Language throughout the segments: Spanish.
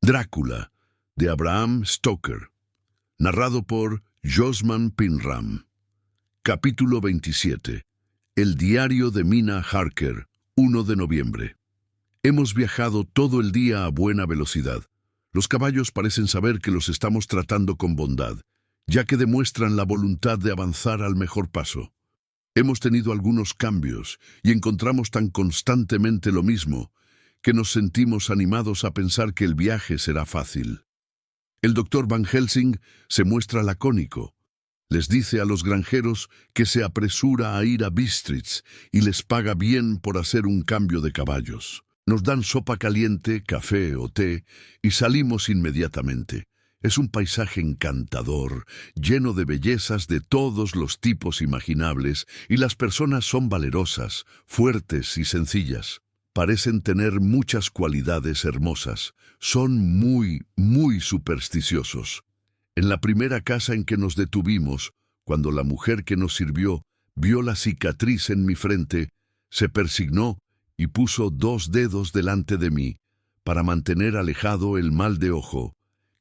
Drácula, de Abraham Stoker. Narrado por Josman Pinram. Capítulo 27. El diario de Mina Harker, 1 de noviembre. Hemos viajado todo el día a buena velocidad. Los caballos parecen saber que los estamos tratando con bondad, ya que demuestran la voluntad de avanzar al mejor paso. Hemos tenido algunos cambios y encontramos tan constantemente lo mismo que nos sentimos animados a pensar que el viaje será fácil. El doctor Van Helsing se muestra lacónico. Les dice a los granjeros que se apresura a ir a Bistritz y les paga bien por hacer un cambio de caballos. Nos dan sopa caliente, café o té y salimos inmediatamente. Es un paisaje encantador, lleno de bellezas de todos los tipos imaginables, y las personas son valerosas, fuertes y sencillas. Parecen tener muchas cualidades hermosas. Son muy supersticiosos. En la primera casa en que nos detuvimos, cuando la mujer que nos sirvió vio la cicatriz en mi frente, se persignó y puso 2 dedos delante de mí para mantener alejado el mal de ojo.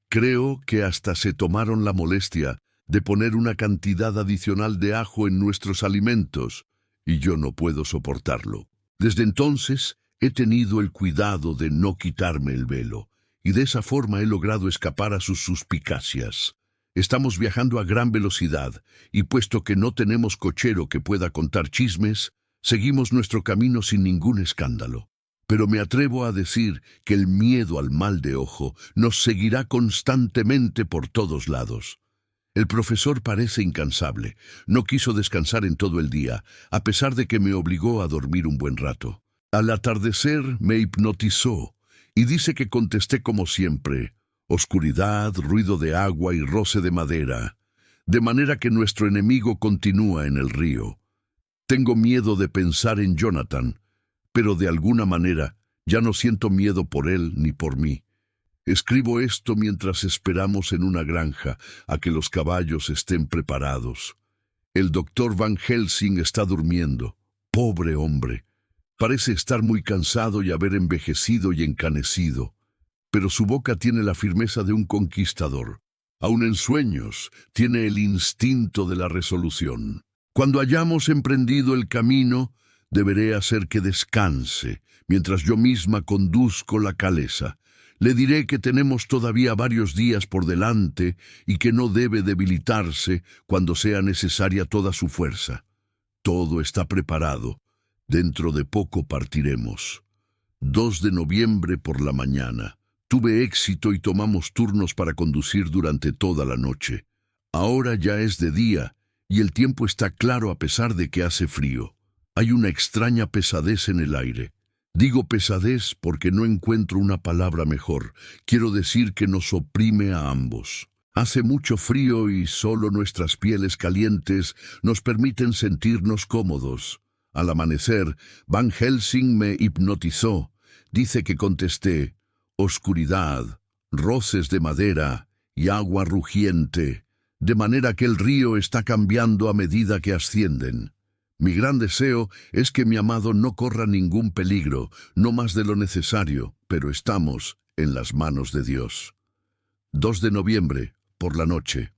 Creo que hasta se tomaron la molestia de poner una cantidad adicional de ajo en nuestros alimentos, y yo no puedo soportarlo. Desde entonces he tenido el cuidado de no quitarme el velo, y de esa forma he logrado escapar a sus suspicacias. Estamos viajando a gran velocidad, y puesto que no tenemos cochero que pueda contar chismes, seguimos nuestro camino sin ningún escándalo. Pero me atrevo a decir que el miedo al mal de ojo nos seguirá constantemente por todos lados. El profesor parece incansable. No quiso descansar en todo el día, a pesar de que me obligó a dormir un buen rato. Al atardecer me hipnotizó y dice que contesté como siempre: oscuridad, ruido de agua y roce de madera, de manera que nuestro enemigo continúa en el río. Tengo miedo de pensar en Jonathan, pero de alguna manera ya no siento miedo por él ni por mí. Escribo esto mientras esperamos en una granja a que los caballos estén preparados. El doctor Van Helsing está durmiendo. Pobre hombre. Parece estar muy cansado y haber envejecido y encanecido, pero su boca tiene la firmeza de un conquistador. Aun en sueños, tiene el instinto de la resolución. Cuando hayamos emprendido el camino, deberé hacer que descanse, mientras yo misma conduzco la calesa. Le diré que tenemos todavía varios días por delante y que no debe debilitarse cuando sea necesaria toda su fuerza. Todo está preparado. Dentro de poco partiremos. 2 de noviembre por la mañana. Tuve éxito y tomamos turnos para conducir durante toda la noche. Ahora ya es de día y el tiempo está claro a pesar de que hace frío. Hay una extraña pesadez en el aire. Digo pesadez porque no encuentro una palabra mejor. Quiero decir que nos oprime a ambos. Hace mucho frío y solo nuestras pieles calientes nos permiten sentirnos cómodos. Al amanecer, Van Helsing me hipnotizó. Dice que contesté: oscuridad, roces de madera y agua rugiente, de manera que el río está cambiando a medida que ascienden. Mi gran deseo es que mi amado no corra ningún peligro, no más de lo necesario, pero estamos en las manos de Dios. 2 de noviembre, por la noche.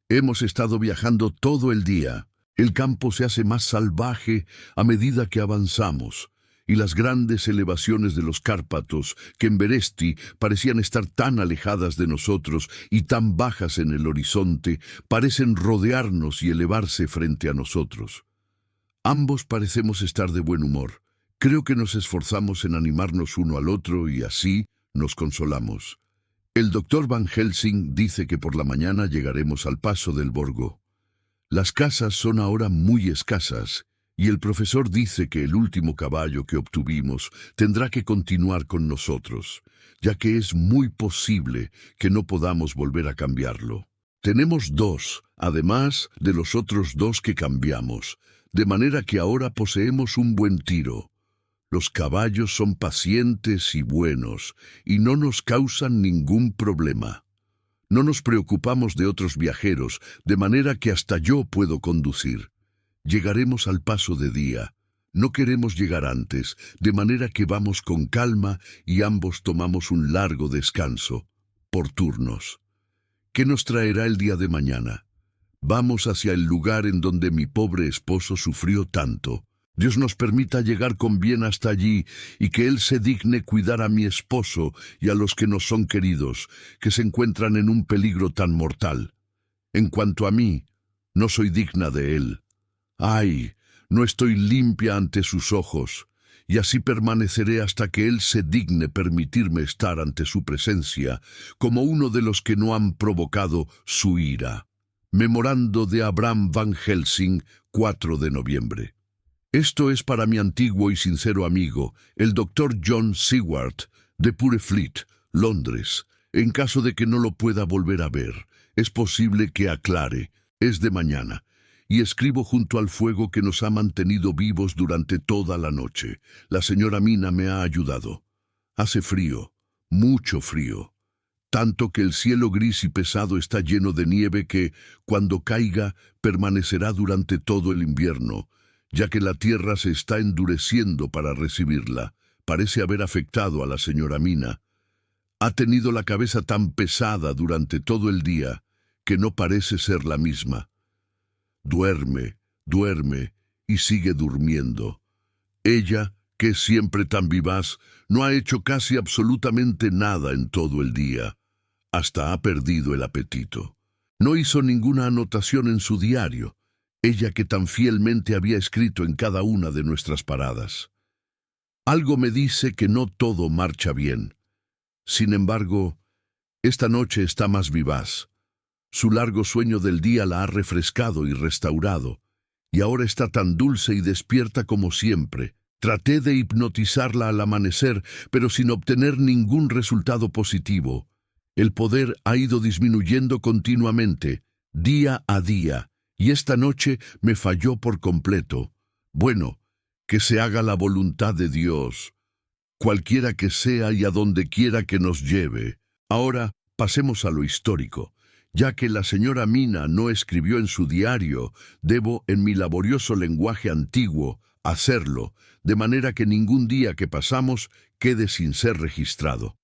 Hemos estado viajando todo el día. El campo se hace más salvaje a medida que avanzamos, y las grandes elevaciones de los Cárpatos, que en Beresti parecían estar tan alejadas de nosotros y tan bajas en el horizonte, parecen rodearnos y elevarse frente a nosotros. Ambos parecemos estar de buen humor. Creo que nos esforzamos en animarnos uno al otro y así nos consolamos. El doctor Van Helsing dice que por la mañana llegaremos al paso del Borgo. Las casas son ahora muy escasas, y el profesor dice que el último caballo que obtuvimos tendrá que continuar con nosotros, ya que es muy posible que no podamos volver a cambiarlo. Tenemos 2, además de los otros 2 que cambiamos, de manera que ahora poseemos un buen tiro. Los caballos son pacientes y buenos, y no nos causan ningún problema. No nos preocupamos de otros viajeros, de manera que hasta yo puedo conducir. Llegaremos al paso de día, No queremos llegar antes, de manera que vamos con calma y ambos tomamos un largo descanso, por turnos. ¿Qué nos traerá el día de mañana? Vamos hacia el lugar en donde mi pobre esposo sufrió tanto. Dios nos permita llegar con bien hasta allí y que Él se digne cuidar a mi esposo y a los que nos son queridos, que se encuentran en un peligro tan mortal. En cuanto a mí, no soy digna de Él. ¡Ay! No estoy limpia ante sus ojos, y así permaneceré hasta que Él se digne permitirme estar ante su presencia, como uno de los que no han provocado su ira. Memorando de Abraham Van Helsing, 4 de noviembre. Esto es para mi antiguo y sincero amigo, el Dr. John Seward, de Purefleet, Londres. En caso de que no lo pueda volver a ver, es posible que aclare. Es de mañana, y escribo junto al fuego que nos ha mantenido vivos durante toda la noche. La señora Mina me ha ayudado. Hace frío, mucho frío. Tanto que el cielo gris y pesado está lleno de nieve que, cuando caiga, permanecerá durante todo el invierno, ya que la tierra se está endureciendo para recibirla. Parece haber afectado a la señora Mina. Ha tenido la cabeza tan pesada durante todo el día que no parece ser la misma. Duerme, duerme y sigue durmiendo. Ella, que es siempre tan vivaz, no ha hecho casi absolutamente nada en todo el día. Hasta ha perdido el apetito. No hizo ninguna anotación en su diario, ella que tan fielmente había escrito en cada una de nuestras paradas. Algo me dice que no todo marcha bien. Sin embargo, esta noche está más vivaz. Su largo sueño del día la ha refrescado y restaurado, y ahora está tan dulce y despierta como siempre. Traté de hipnotizarla al amanecer, pero sin obtener ningún resultado positivo. El poder ha ido disminuyendo continuamente, día a día, y esta noche me falló por completo. Bueno, que se haga la voluntad de Dios, cualquiera que sea y a donde quiera que nos lleve. Ahora pasemos a lo histórico. Ya que la señora Mina no escribió en su diario, debo, en mi laborioso lenguaje antiguo, hacerlo, de manera que ningún día que pasamos quede sin ser registrado.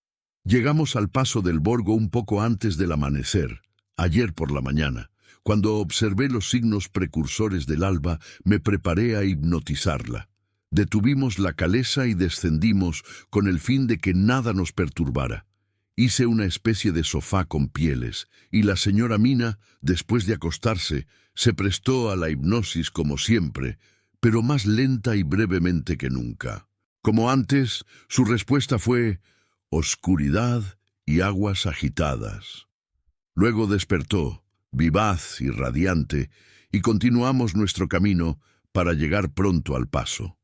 Llegamos al paso del Borgo un poco antes del amanecer, ayer por la mañana. Cuando observé los signos precursores del alba, me preparé a hipnotizarla. Detuvimos la calesa y descendimos con el fin de que nada nos perturbara. Hice una especie de sofá con pieles, y la señora Mina, después de acostarse, se prestó a la hipnosis como siempre, pero más lenta y brevemente que nunca. Como antes, su respuesta fue oscuridad y aguas agitadas. Luego despertó, vivaz y radiante, y continuamos nuestro camino para llegar pronto al paso.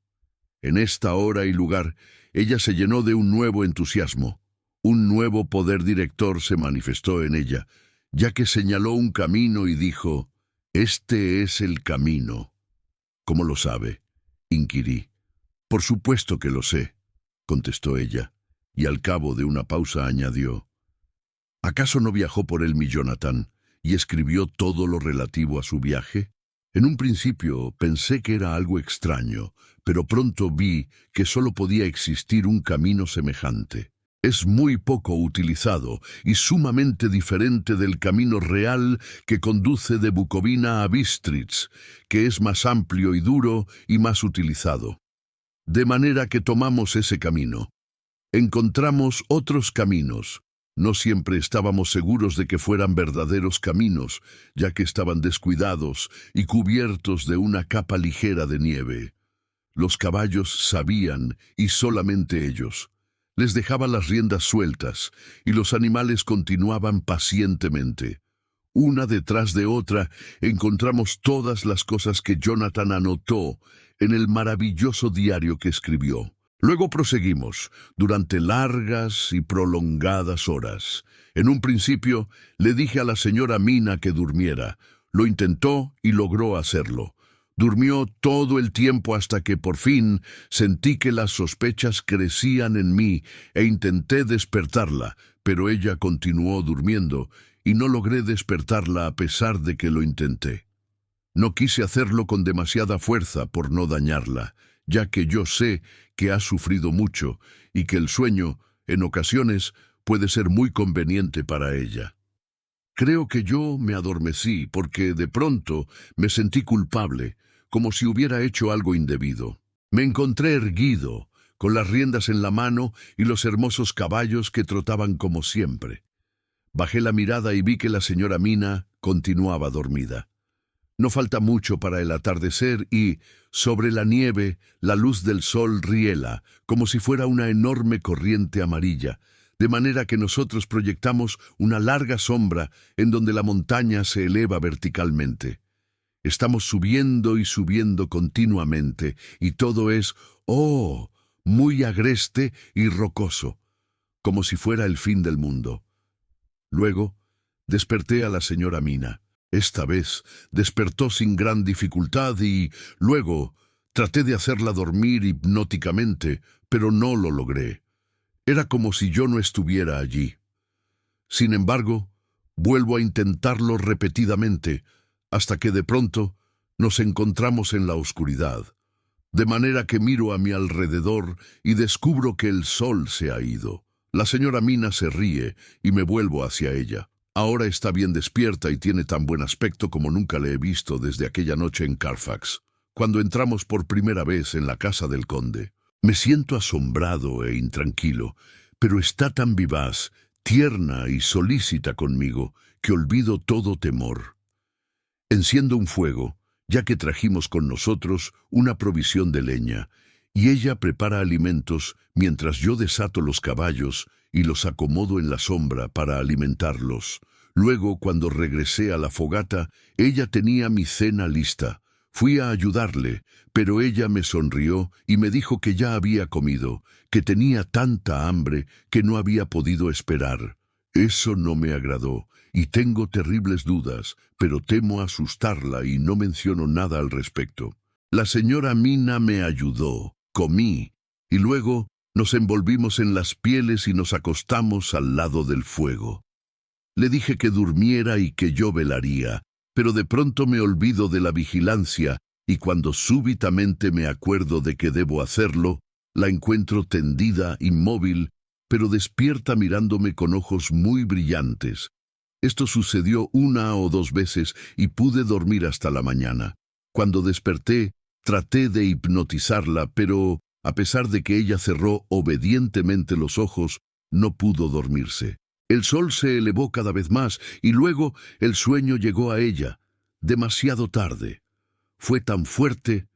En esta hora y lugar, ella se llenó de un nuevo entusiasmo. Un nuevo poder director se manifestó en ella, ya que señaló un camino y dijo, «Este es el camino». «¿Cómo lo sabe?», inquirí. «Por supuesto que lo sé», contestó ella, y al cabo de una pausa añadió, «¿Acaso no viajó por él mi Jonathan y escribió todo lo relativo a su viaje? En un principio pensé que era algo extraño, pero pronto vi que solo podía existir un camino semejante. Es muy poco utilizado y sumamente diferente del camino real que conduce de Bukovina a Bistritz, que es más amplio y duro y más utilizado. De manera que tomamos ese camino. Encontramos otros caminos. No siempre estábamos seguros de que fueran verdaderos caminos, ya que estaban descuidados y cubiertos de una capa ligera de nieve. Los caballos sabían, y solamente ellos. Les dejaba las riendas sueltas, y los animales continuaban pacientemente. Una detrás de otra encontramos todas las cosas que Jonathan anotó en el maravilloso diario que escribió. Luego proseguimos, durante largas y prolongadas horas. En un principio le dije a la señora Mina que durmiera. Lo intentó y logró hacerlo. Durmió todo el tiempo hasta que por fin sentí que las sospechas crecían en mí e intenté despertarla, pero ella continuó durmiendo y no logré despertarla a pesar de que lo intenté. No quise hacerlo con demasiada fuerza por no dañarla, ya que yo sé que ha sufrido mucho y que el sueño, en ocasiones, puede ser muy conveniente para ella. Creo que yo me adormecí porque de pronto me sentí culpable, como si hubiera hecho algo indebido. Me encontré erguido, con las riendas en la mano y los hermosos caballos que trotaban como siempre. Bajé la mirada y vi que la señora Mina continuaba dormida. No falta mucho para el atardecer y, sobre la nieve, la luz del sol riela, como si fuera una enorme corriente amarilla, de manera que nosotros proyectamos una larga sombra en donde la montaña se eleva verticalmente. Estamos subiendo y subiendo continuamente, y todo es, muy agreste y rocoso, como si fuera el fin del mundo. Luego, desperté a la señora Mina. Esta vez despertó sin gran dificultad y, luego, traté de hacerla dormir hipnóticamente, pero no lo logré. Era como si yo no estuviera allí. Sin embargo, vuelvo a intentarlo repetidamente, hasta que de pronto nos encontramos en la oscuridad, de manera que miro a mi alrededor y descubro que el sol se ha ido. La señora Mina se ríe y me vuelvo hacia ella. Ahora está bien despierta y tiene tan buen aspecto como nunca le he visto desde aquella noche en Carfax, cuando entramos por primera vez en la casa del conde. Me siento asombrado e intranquilo, pero está tan vivaz, tierna y solícita conmigo que olvido todo temor. Enciendo un fuego, ya que trajimos con nosotros una provisión de leña, y ella prepara alimentos mientras yo desato los caballos y los acomodo en la sombra para alimentarlos. Luego, cuando regresé a la fogata, ella tenía mi cena lista. Fui a ayudarle, pero ella me sonrió y me dijo que ya había comido, que tenía tanta hambre que no había podido esperar. Eso no me agradó, y tengo terribles dudas, pero temo asustarla y no menciono nada al respecto. La señora Mina me ayudó, comí, y luego nos envolvimos en las pieles y nos acostamos al lado del fuego. Le dije que durmiera y que yo velaría, pero de pronto me olvido de la vigilancia y cuando súbitamente me acuerdo de que debo hacerlo, la encuentro tendida, inmóvil, pero despierta mirándome con ojos muy brillantes. Esto sucedió 1 o 2 veces y pude dormir hasta la mañana. Cuando desperté, traté de hipnotizarla, pero a pesar de que ella cerró obedientemente los ojos, no pudo dormirse. El sol se elevó cada vez más y luego el sueño llegó a ella, demasiado tarde. Fue tan fuerte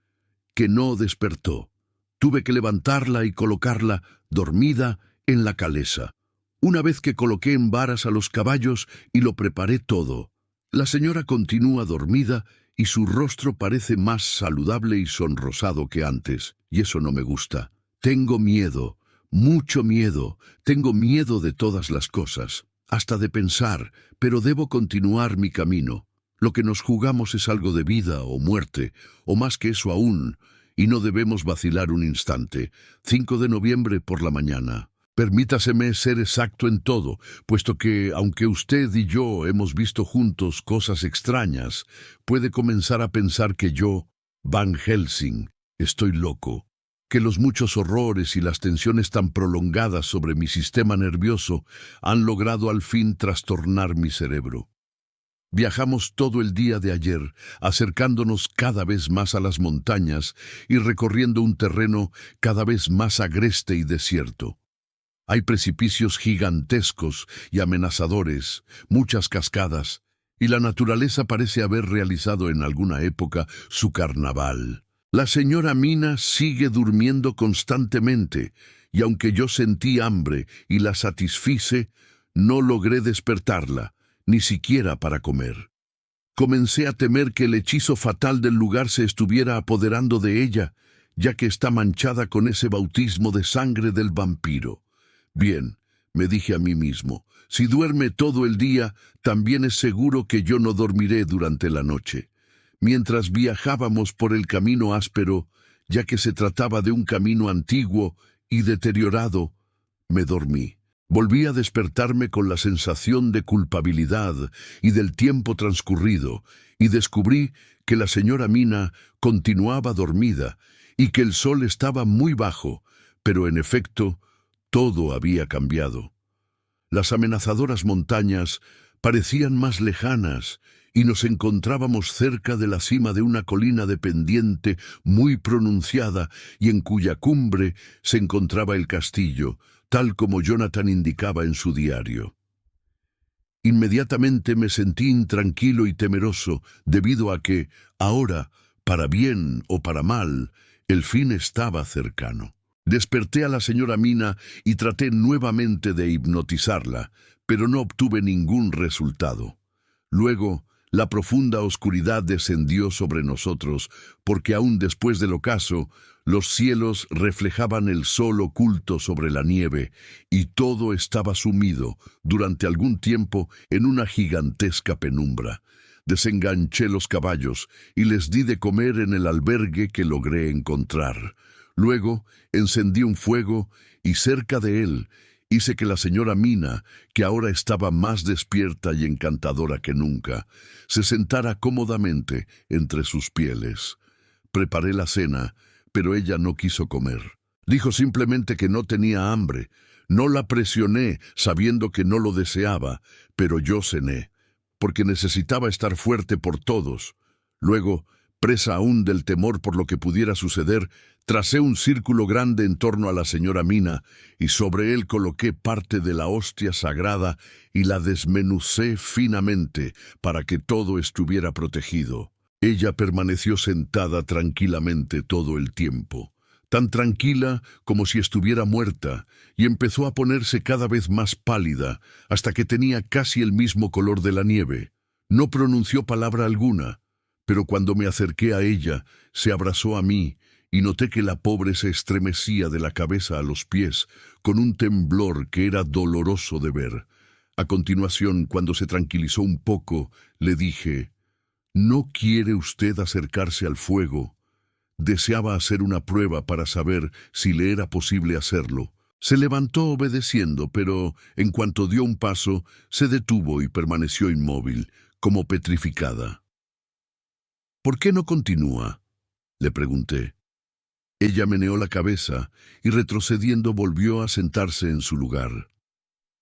que no despertó. Tuve que levantarla y colocarla, dormida, en la calesa. Una vez que coloqué en varas a los caballos y lo preparé todo, la señora continúa dormida y su rostro parece más saludable y sonrosado que antes, y eso no me gusta. Tengo miedo. Mucho miedo, tengo miedo de todas las cosas, hasta de pensar, pero debo continuar mi camino. Lo que nos jugamos es algo de vida o muerte, o más que eso aún, y no debemos vacilar un instante. 5 de noviembre por la mañana. Permítaseme ser exacto en todo, puesto que, aunque usted y yo hemos visto juntos cosas extrañas, puede comenzar a pensar que yo, Van Helsing, estoy loco. Que los muchos horrores y las tensiones tan prolongadas sobre mi sistema nervioso han logrado al fin trastornar mi cerebro. Viajamos todo el día de ayer, acercándonos cada vez más a las montañas y recorriendo un terreno cada vez más agreste y desierto. Hay precipicios gigantescos y amenazadores, muchas cascadas, y la naturaleza parece haber realizado en alguna época su carnaval. La señora Mina sigue durmiendo constantemente, y aunque yo sentí hambre y la satisfice, no logré despertarla, ni siquiera para comer. Comencé a temer que el hechizo fatal del lugar se estuviera apoderando de ella, ya que está manchada con ese bautismo de sangre del vampiro. Bien, me dije a mí mismo, si duerme todo el día, también es seguro que yo no dormiré durante la noche. Mientras viajábamos por el camino áspero, ya que se trataba de un camino antiguo y deteriorado, me dormí. Volví a despertarme con la sensación de culpabilidad y del tiempo transcurrido, y descubrí que la señora Mina continuaba dormida y que el sol estaba muy bajo, pero en efecto, todo había cambiado. Las amenazadoras montañas parecían más lejanas y nos encontrábamos cerca de la cima de una colina de pendiente muy pronunciada y en cuya cumbre se encontraba el castillo, tal como Jonathan indicaba en su diario. Inmediatamente me sentí intranquilo y temeroso debido a que, ahora, para bien o para mal, el fin estaba cercano. Desperté a la señora Mina y traté nuevamente de hipnotizarla, pero no obtuve ningún resultado. Luego, la profunda oscuridad descendió sobre nosotros, porque aún después del ocaso, los cielos reflejaban el sol oculto sobre la nieve, y todo estaba sumido, durante algún tiempo, en una gigantesca penumbra. Desenganché los caballos y les di de comer en el albergue que logré encontrar. Luego encendí un fuego y cerca de él hice que la señora Mina, que ahora estaba más despierta y encantadora que nunca, se sentara cómodamente entre sus pieles. Preparé la cena, pero ella no quiso comer. Dijo simplemente que no tenía hambre. No la presioné, sabiendo que no lo deseaba, pero yo cené, porque necesitaba estar fuerte por todos. Luego, presa aún del temor por lo que pudiera suceder, tracé un círculo grande en torno a la señora Mina y sobre él coloqué parte de la hostia sagrada y la desmenucé finamente para que todo estuviera protegido. Ella permaneció sentada tranquilamente todo el tiempo, tan tranquila como si estuviera muerta, y empezó a ponerse cada vez más pálida hasta que tenía casi el mismo color de la nieve. No pronunció palabra alguna, pero cuando me acerqué a ella, se abrazó a mí, y noté que la pobre se estremecía de la cabeza a los pies, con un temblor que era doloroso de ver. A continuación, cuando se tranquilizó un poco, le dije: «¿No quiere usted acercarse al fuego?». Deseaba hacer una prueba para saber si le era posible hacerlo. Se levantó obedeciendo, pero en cuanto dio un paso, se detuvo y permaneció inmóvil, como petrificada. «¿Por qué no continúa?», le pregunté. Ella meneó la cabeza y retrocediendo volvió a sentarse en su lugar.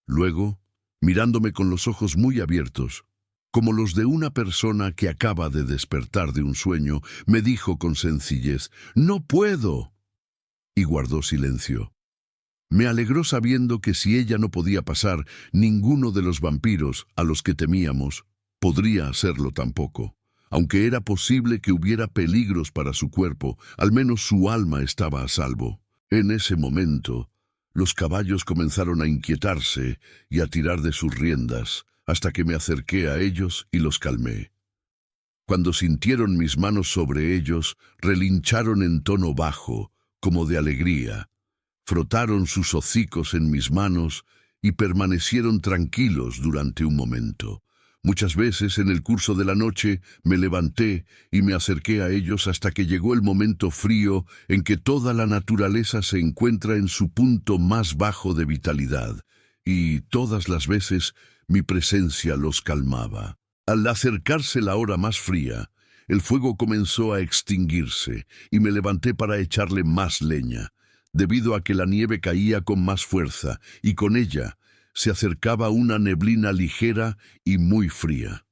Luego, mirándome con los ojos muy abiertos, como los de una persona que acaba de despertar de un sueño, me dijo con sencillez: «No puedo», y guardó silencio. Me alegró sabiendo que si ella no podía pasar, ninguno de los vampiros a los que temíamos podría hacerlo tampoco. Aunque era posible que hubiera peligros para su cuerpo, al menos su alma estaba a salvo. En ese momento, los caballos comenzaron a inquietarse y a tirar de sus riendas, hasta que me acerqué a ellos y los calmé. Cuando sintieron mis manos sobre ellos, relincharon en tono bajo, como de alegría. Frotaron sus hocicos en mis manos y permanecieron tranquilos durante un momento. Muchas veces en el curso de la noche me levanté y me acerqué a ellos hasta que llegó el momento frío en que toda la naturaleza se encuentra en su punto más bajo de vitalidad, y todas las veces mi presencia los calmaba. Al acercarse la hora más fría, el fuego comenzó a extinguirse y me levanté para echarle más leña, debido a que la nieve caía con más fuerza y con ella se acercaba una neblina ligera y muy fría.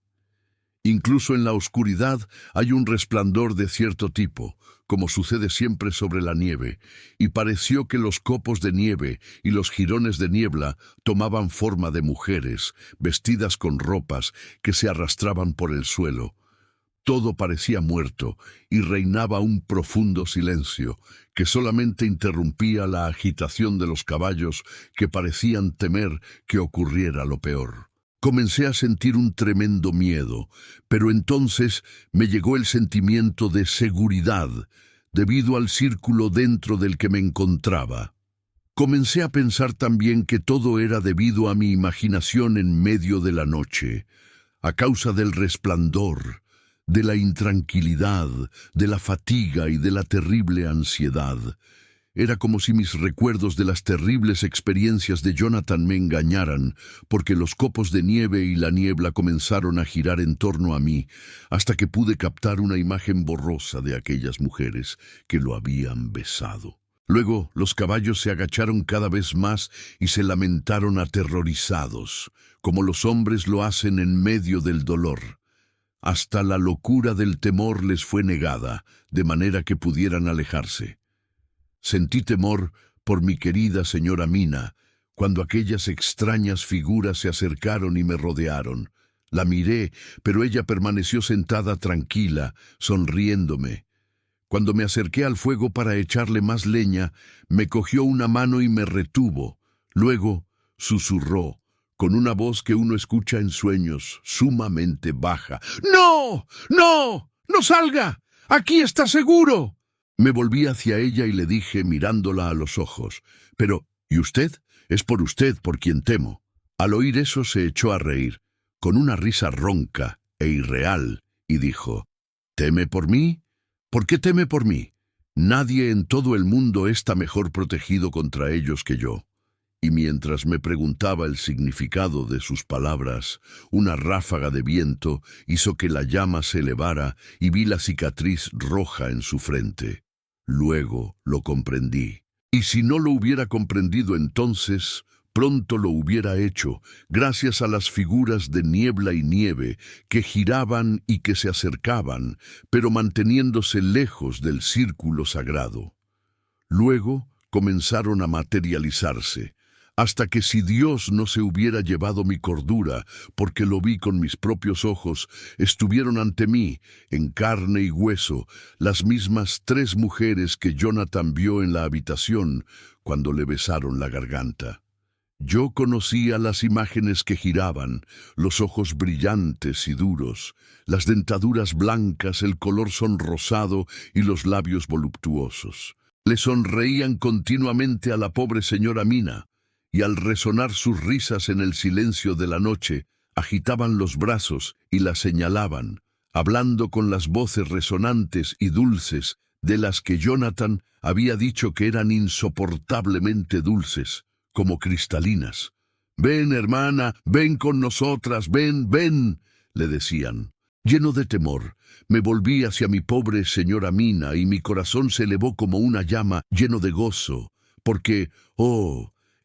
Incluso en la oscuridad hay un resplandor de cierto tipo, como sucede siempre sobre la nieve, y pareció que los copos de nieve y los jirones de niebla tomaban forma de mujeres, vestidas con ropas que se arrastraban por el suelo. Todo parecía muerto y reinaba un profundo silencio que solamente interrumpía la agitación de los caballos que parecían temer que ocurriera lo peor. Comencé a sentir un tremendo miedo, pero entonces me llegó el sentimiento de seguridad debido al círculo dentro del que me encontraba. Comencé a pensar también que todo era debido a mi imaginación en medio de la noche, a causa del resplandor, de la intranquilidad, de la fatiga y de la terrible ansiedad. Era como si mis recuerdos de las terribles experiencias de Jonathan me engañaran, porque los copos de nieve y la niebla comenzaron a girar en torno a mí, hasta que pude captar una imagen borrosa de aquellas mujeres que lo habían besado. Luego los caballos se agacharon cada vez más y se lamentaron aterrorizados, como los hombres lo hacen en medio del dolor. Hasta la locura del temor les fue negada, de manera que pudieran alejarse. Sentí temor por mi querida señora Mina, cuando aquellas extrañas figuras se acercaron y me rodearon. La miré, pero ella permaneció sentada tranquila, sonriéndome. Cuando me acerqué al fuego para echarle más leña, me cogió una mano y me retuvo. Luego susurró, con una voz que uno escucha en sueños, sumamente baja. ¡No! ¡No! ¡No salga! ¡Aquí está seguro! Me volví hacia ella y le dije, mirándola a los ojos, «Pero, ¿y usted? Es por usted por quien temo». Al oír eso se echó a reír, con una risa ronca e irreal, y dijo, «¿Teme por mí? ¿Por qué teme por mí? Nadie en todo el mundo está mejor protegido contra ellos que yo». Y mientras me preguntaba el significado de sus palabras, una ráfaga de viento hizo que la llama se elevara y vi la cicatriz roja en su frente. Luego lo comprendí. Y si no lo hubiera comprendido entonces, pronto lo hubiera hecho, gracias a las figuras de niebla y nieve que giraban y que se acercaban, pero manteniéndose lejos del círculo sagrado. Luego comenzaron a materializarse, hasta que si Dios no se hubiera llevado mi cordura, porque lo vi con mis propios ojos, estuvieron ante mí, en carne y hueso, las mismas 3 mujeres que Jonathan vio en la habitación cuando le besaron la garganta. Yo conocía las imágenes que giraban, los ojos brillantes y duros, las dentaduras blancas, el color sonrosado y los labios voluptuosos. Le sonreían continuamente a la pobre señora Mina, y al resonar sus risas en el silencio de la noche, agitaban los brazos y la señalaban, hablando con las voces resonantes y dulces de las que Jonathan había dicho que eran insoportablemente dulces, como cristalinas. «Ven, hermana, ven con nosotras, ven, ven», le decían. Lleno de temor, me volví hacia mi pobre señora Mina y mi corazón se elevó como una llama lleno de gozo, porque,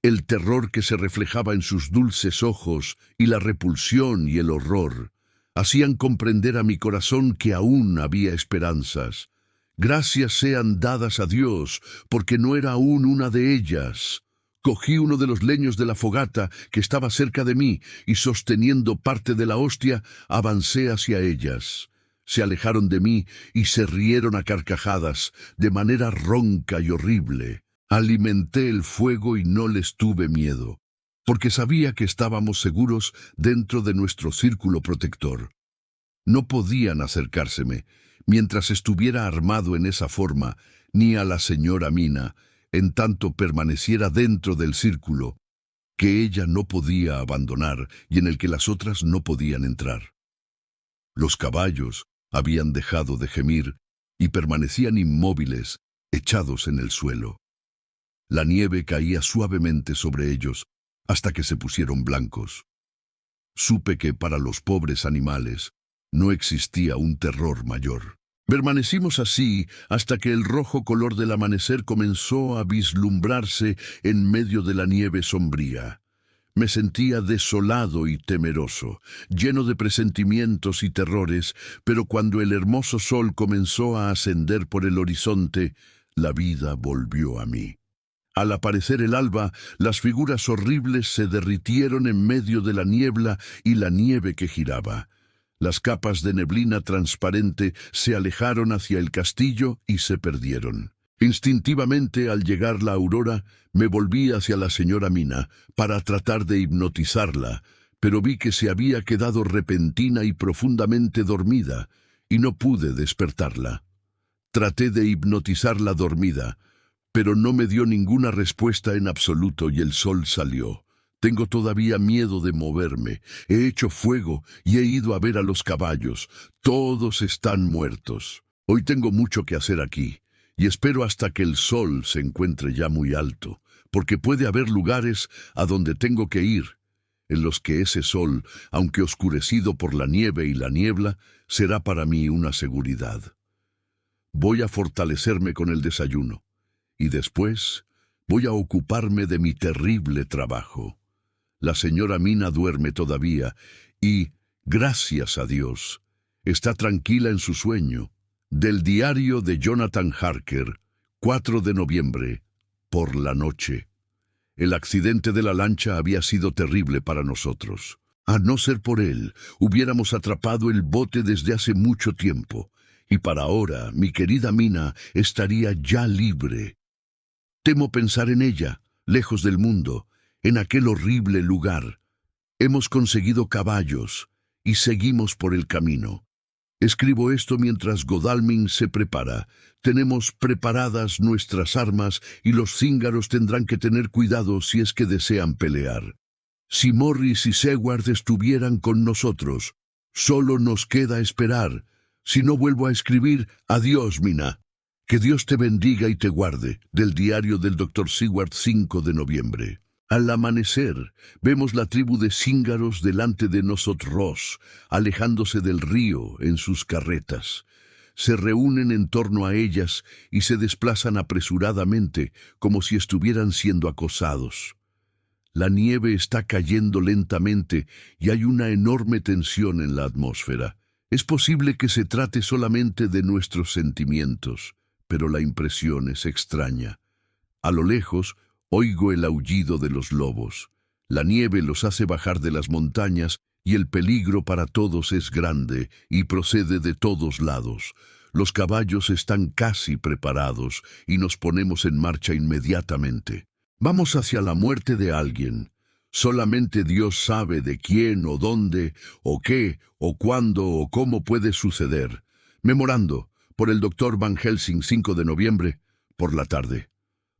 el terror que se reflejaba en sus dulces ojos y la repulsión y el horror hacían comprender a mi corazón que aún había esperanzas. Gracias sean dadas a Dios, porque no era aún una de ellas. Cogí uno de los leños de la fogata que estaba cerca de mí y sosteniendo parte de la hostia, avancé hacia ellas. Se alejaron de mí y se rieron a carcajadas, de manera ronca y horrible. Alimenté el fuego y no les tuve miedo, porque sabía que estábamos seguros dentro de nuestro círculo protector. No podían acercárseme, mientras estuviera armado en esa forma, ni a la señora Mina, en tanto permaneciera dentro del círculo, que ella no podía abandonar y en el que las otras no podían entrar. Los caballos habían dejado de gemir y permanecían inmóviles, echados en el suelo. La nieve caía suavemente sobre ellos hasta que se pusieron blancos. Supe que para los pobres animales no existía un terror mayor. Permanecimos así hasta que el rojo color del amanecer comenzó a vislumbrarse en medio de la nieve sombría. Me sentía desolado y temeroso, lleno de presentimientos y terrores, pero cuando el hermoso sol comenzó a ascender por el horizonte, la vida volvió a mí. Al aparecer el alba, las figuras horribles se derritieron en medio de la niebla y la nieve que giraba. Las capas de neblina transparente se alejaron hacia el castillo y se perdieron. Instintivamente, al llegar la aurora, me volví hacia la señora Mina para tratar de hipnotizarla, pero vi que se había quedado repentina y profundamente dormida, y no pude despertarla. Traté de hipnotizarla dormida, pero no me dio ninguna respuesta en absoluto y el sol salió. Tengo todavía miedo de moverme. He hecho fuego y he ido a ver a los caballos. Todos están muertos. Hoy tengo mucho que hacer aquí. y espero hasta que el sol se encuentre ya muy alto, porque puede haber lugares a donde tengo que ir, en los que ese sol, aunque oscurecido por la nieve y la niebla, será para mí una seguridad. Voy a fortalecerme con el desayuno, y después voy a ocuparme de mi terrible trabajo. La señora Mina duerme todavía, y, gracias a Dios, está tranquila en su sueño. Del diario de Jonathan Harker, 4 de noviembre, por la noche. El accidente de la lancha había sido terrible para nosotros. A no ser por él, hubiéramos atrapado el bote desde hace mucho tiempo, y para ahora mi querida Mina estaría ya libre. Temo pensar en ella, lejos del mundo, en aquel horrible lugar. Hemos conseguido caballos, y seguimos por el camino. Escribo esto mientras Godalming se prepara. Tenemos preparadas nuestras armas y los cíngaros tendrán que tener cuidado si es que desean pelear. Si Morris y Seward estuvieran con nosotros, solo nos queda esperar. Si no vuelvo a escribir, adiós, Mina. Que Dios te bendiga y te guarde. Del diario del Dr. Seward, 5 de noviembre. Al amanecer, vemos la tribu de cíngaros delante de nosotros, alejándose del río en sus carretas. Se reúnen en torno a ellas y se desplazan apresuradamente, como si estuvieran siendo acosados. La nieve está cayendo lentamente y hay una enorme tensión en la atmósfera. Es posible que se trate solamente de nuestros sentimientos, pero la impresión es extraña. A lo lejos, oigo el aullido de los lobos. La nieve los hace bajar de las montañas y el peligro para todos es grande y procede de todos lados. Los caballos están casi preparados y nos ponemos en marcha inmediatamente. Vamos hacia la muerte de alguien. Solamente Dios sabe de quién o dónde o qué o cuándo o cómo puede suceder. Memorando, por el Dr. Van Helsing, 5 de noviembre, por la tarde.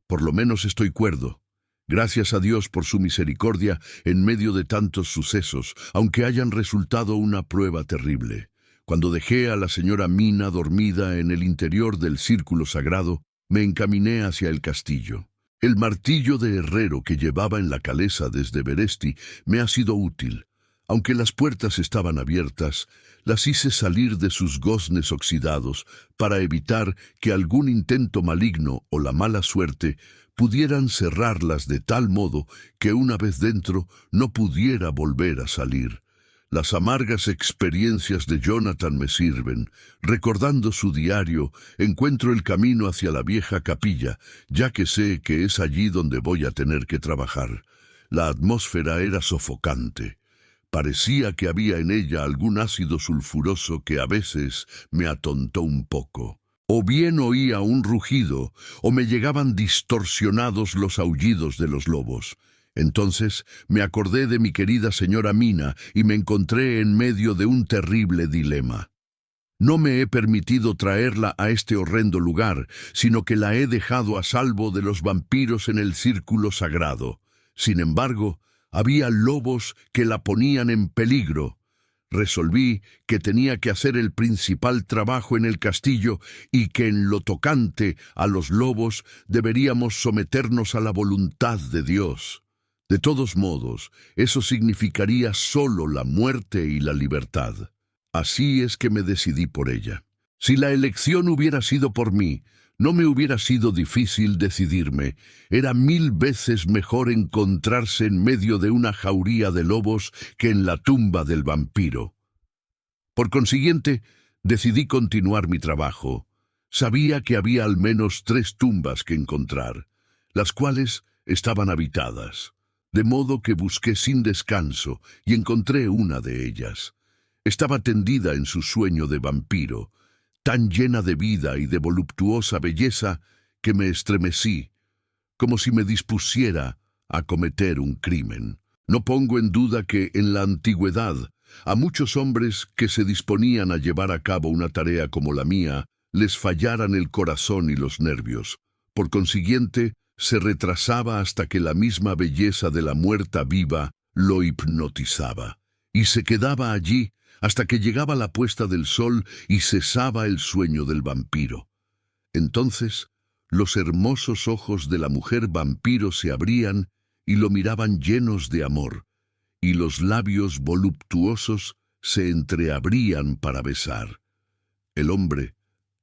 Por lo menos estoy cuerdo. Gracias a Dios por su misericordia en medio de tantos sucesos, aunque hayan resultado una prueba terrible. Cuando dejé a la señora Mina dormida en el interior del círculo sagrado, me encaminé hacia el castillo. El martillo de herrero que llevaba en la caleza desde Beresti me ha sido útil. Aunque las puertas estaban abiertas, las hice salir de sus goznes oxidados para evitar que algún intento maligno o la mala suerte pudieran cerrarlas de tal modo que una vez dentro no pudiera volver a salir. Las amargas experiencias de Jonathan me sirven. Recordando su diario, encuentro el camino hacia la vieja capilla, ya que sé que es allí donde voy a tener que trabajar. La atmósfera era sofocante. Parecía que había en ella algún ácido sulfuroso que a veces me atontó un poco. O bien oía un rugido, o me llegaban distorsionados los aullidos de los lobos. Entonces me acordé de mi querida señora Mina y me encontré en medio de un terrible dilema. No me he permitido traerla a este horrendo lugar, sino que la he dejado a salvo de los vampiros en el círculo sagrado. Sin embargo, había lobos que la ponían en peligro. Resolví que tenía que hacer el principal trabajo en el castillo y que en lo tocante a los lobos deberíamos someternos a la voluntad de Dios. De todos modos, eso significaría solo la muerte y la libertad. Así es que me decidí por ella. Si la elección hubiera sido por mí, no me hubiera sido difícil decidirme. Era 1000 veces mejor encontrarse en medio de una jauría de lobos que en la tumba del vampiro. Por consiguiente, decidí continuar mi trabajo. Sabía que había al menos 3 tumbas que encontrar, las cuales estaban habitadas. De modo que busqué sin descanso y encontré una de ellas. Estaba tendida en su sueño de vampiro, tan llena de vida y de voluptuosa belleza que me estremecí, como si me dispusiera a cometer un crimen. No pongo en duda que en la antigüedad a muchos hombres que se disponían a llevar a cabo una tarea como la mía les fallaran el corazón y los nervios. Por consiguiente, se retrasaba hasta que la misma belleza de la muerta viva lo hipnotizaba, y se quedaba allí hasta que llegaba la puesta del sol y cesaba el sueño del vampiro. Entonces, los hermosos ojos de la mujer vampiro se abrían y lo miraban llenos de amor, y los labios voluptuosos se entreabrían para besar. El hombre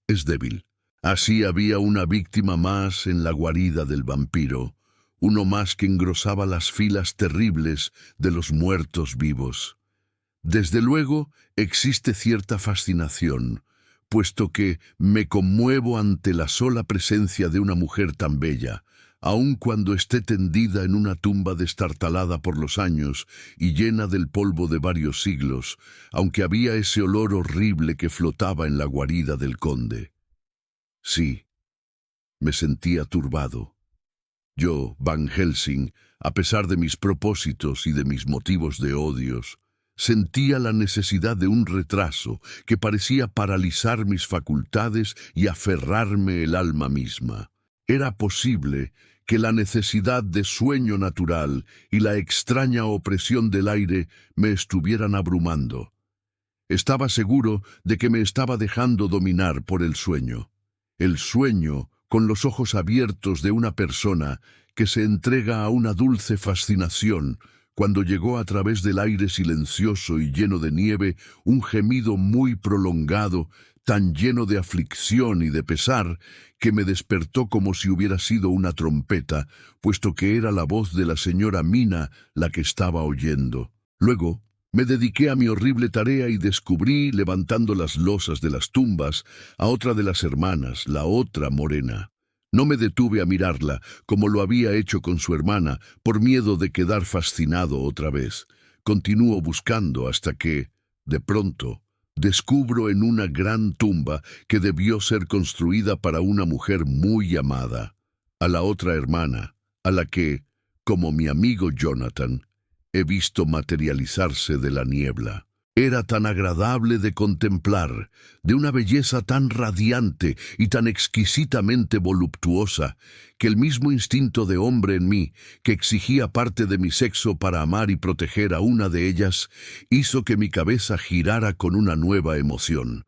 es débil. Así había una víctima más en la guarida del vampiro, uno más que engrosaba las filas terribles de los muertos vivos. Desde luego existe cierta fascinación, puesto que me conmuevo ante la sola presencia de una mujer tan bella, aun cuando esté tendida en una tumba destartalada por los años y llena del polvo de varios siglos, aunque había ese olor horrible que flotaba en la guarida del conde. Sí, me sentía turbado. Yo, Van Helsing, a pesar de mis propósitos y de mis motivos de odios, sentía la necesidad de un retraso que parecía paralizar mis facultades y aferrarme el alma misma. Era posible que la necesidad de sueño natural y la extraña opresión del aire me estuvieran abrumando. Estaba seguro de que me estaba dejando dominar por el sueño. El sueño con los ojos abiertos de una persona que se entrega a una dulce fascinación, cuando llegó a través del aire silencioso y lleno de nieve un gemido muy prolongado, tan lleno de aflicción y de pesar, que me despertó como si hubiera sido una trompeta, puesto que era la voz de la señora Mina la que estaba oyendo. Luego me dediqué a mi horrible tarea y descubrí, levantando las losas de las tumbas, a otra de las hermanas, la otra morena. No me detuve a mirarla, como lo había hecho con su hermana, por miedo de quedar fascinado otra vez. Continúo buscando hasta que, de pronto, descubro en una gran tumba que debió ser construida para una mujer muy amada, a la otra hermana, a la que, como mi amigo Jonathan, he visto materializarse de la niebla. Era tan agradable de contemplar, de una belleza tan radiante y tan exquisitamente voluptuosa, que el mismo instinto de hombre en mí, que exigía parte de mi sexo para amar y proteger a una de ellas, hizo que mi cabeza girara con una nueva emoción.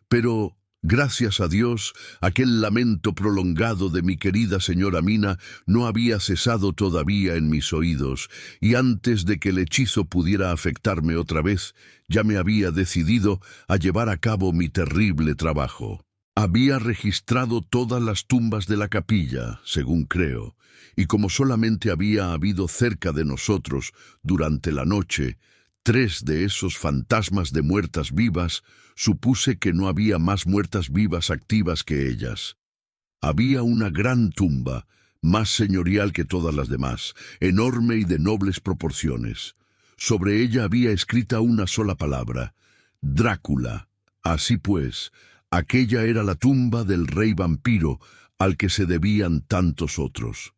Pero, gracias a Dios, aquel lamento prolongado de mi querida señora Mina no había cesado todavía en mis oídos, y antes de que el hechizo pudiera afectarme otra vez, ya me había decidido a llevar a cabo mi terrible trabajo. Había registrado todas las tumbas de la capilla, según creo, y como solamente había habido cerca de nosotros, durante la noche, 3 de esos fantasmas de muertas vivas, supuse que no había más muertas vivas activas que ellas. Había una gran tumba, más señorial que todas las demás, enorme y de nobles proporciones. Sobre ella había escrita una sola palabra: Drácula. Así pues, aquella era la tumba del rey vampiro, al que se debían tantos otros.